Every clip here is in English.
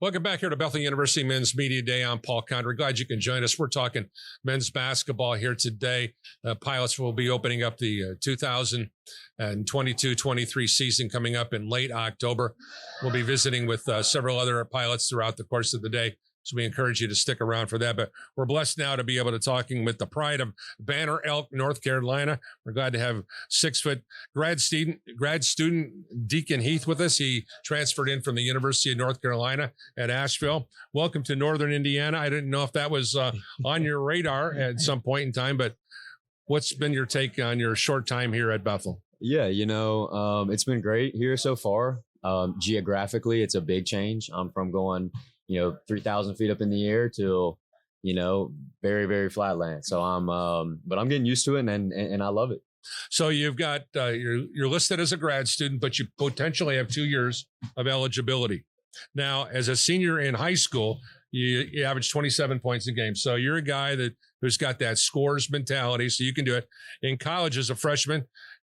Welcome back here to Bethel University Men's Media Day. I'm Paul Condry. Glad you can join us. We're talking men's basketball here today. Pilots will be opening up the 2022-23 season coming up in late October. We'll be visiting with several other pilots throughout the course of the day. So we encourage you to stick around for that. But we're blessed now to be able to talking with the pride of Banner Elk, North Carolina. We're glad to have 6-foot grad student Deacon Heath with us. He transferred in from the University of North Carolina at Asheville. Welcome to Northern Indiana. I didn't know if that was on your radar at some point in time, but what's been your take on your short time here at Bethel? Yeah, it's been great here so far. Geographically, it's a big change. I'm from going 3,000 feet up in the air to, very, very flat land. So but I'm getting used to it and I love it. So you've got, you're listed as a grad student, but you potentially have 2 years of eligibility. Now, as a senior in high school, you average 27 points a game. So you're a guy who's got that scores mentality, so you can do it. In college as a freshman,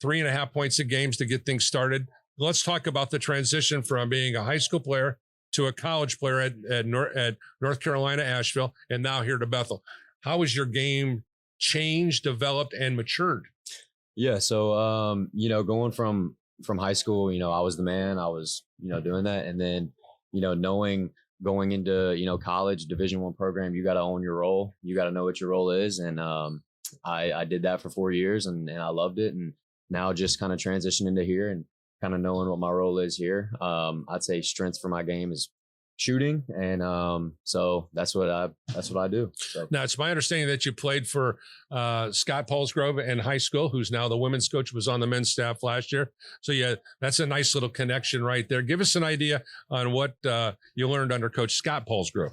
3.5 points a game to get things started. Let's talk about the transition from being a high school player to a college player at North Carolina, Asheville, and now here to Bethel. How has your game changed, developed, and matured? Yeah, so going from high school, I was the man. I was doing that, and then knowing going into college, Division I program, you got to own your role. You got to know what your role is, and I did that for 4 years, and I loved it, and now just kind of transitioned into here and kind of knowing what my role is here. I'd say strength for my game is shooting. And so that's what I do. So. Now, it's my understanding that you played for Scott Polsgrove in high school, who's now the women's coach, was on the men's staff last year. So, yeah, that's a nice little connection right there. Give us an idea on what you learned under Coach Scott Polsgrove.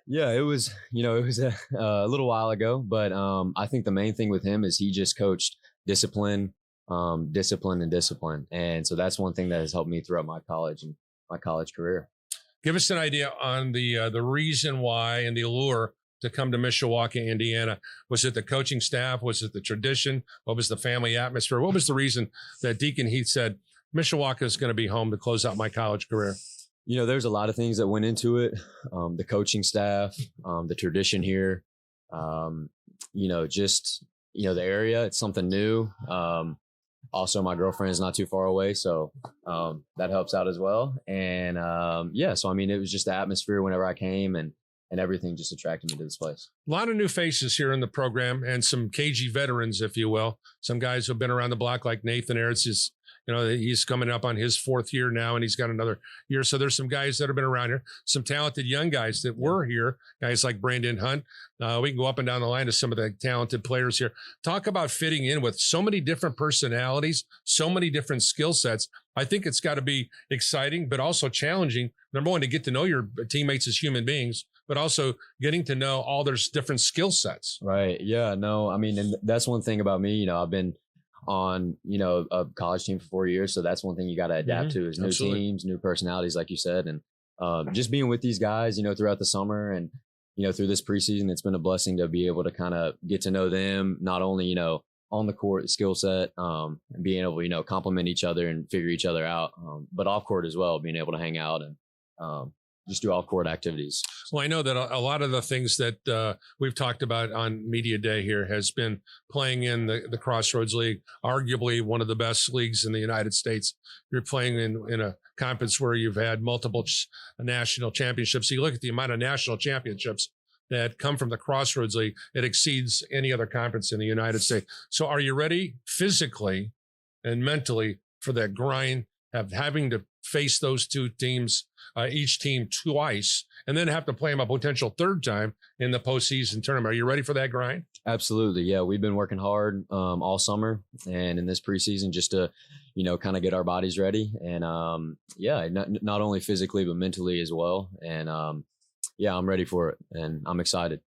Yeah, it was a little while ago, but I think the main thing with him is he just coached discipline. And so that's one thing that has helped me throughout my college career. Give us an idea on the reason why and the allure to come to Mishawaka, Indiana. Was it the coaching staff? Was it the tradition? What was the family atmosphere? What was the reason that Deacon Heath said Mishawaka is going to be home to close out my college career? There's a lot of things that went into it. The coaching staff, the tradition here, just the area. It's something new. Also, my girlfriend is not too far away, so that helps out as well. And so it was just the atmosphere whenever I came, and everything just attracted me to this place. A lot of new faces here in the program, and some KG veterans, if you will. Some guys who've been around the block, like Nathan Aerts is. He's coming up on his 4th year now, and he's got another year. So there's some guys that have been around here, some talented young guys that were here, guys like Brandon Hunt. We can go up and down the line to some of the talented players here. Talk about fitting in with so many different personalities, so many different skill sets. I think it's got to be exciting, but also challenging. Number one, to get to know your teammates as human beings, but also getting to know all their different skill sets. Right. Yeah. No, and that's one thing about me. I've been on a college team for 4 years, so that's one thing you got to adapt to is new teams, new personalities, like you said, and just being with these guys throughout the summer and through this preseason, it's been a blessing to be able to kind of get to know them, not only on the court skill set, and being able to complement each other and figure each other out, but off court as well, being able to hang out and just do off-court activities. Well, I know that a lot of the things that we've talked about on Media Day here has been playing in the Crossroads League, arguably one of the best leagues in the United States. You're playing in a conference where you've had multiple national championships. So you look at the amount of national championships that come from the Crossroads League, it exceeds any other conference in the United States. So are you ready physically and mentally for that grind of having to face those two teams, each team twice, and then have to play them a potential third time in the postseason tournament? Are you ready for that grind? Absolutely. Yeah. We've been working hard all summer and in this preseason just to, kind of get our bodies ready. And not only physically, but mentally as well. And I'm ready for it and I'm excited.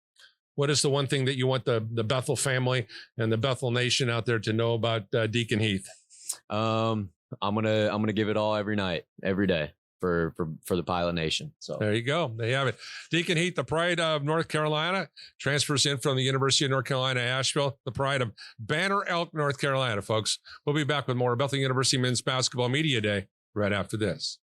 What is the one thing that you want the Bethel family and the Bethel Nation out there to know about Deacon Heath? I'm gonna give it all every night, every day for the Pilot Nation. So there you go. There you have it. Deacon Heath, the pride of North Carolina, transfers in from the University of North Carolina, Asheville, the pride of Banner Elk, North Carolina, folks. We'll be back with more Bethel University Men's Basketball Media Day right after this.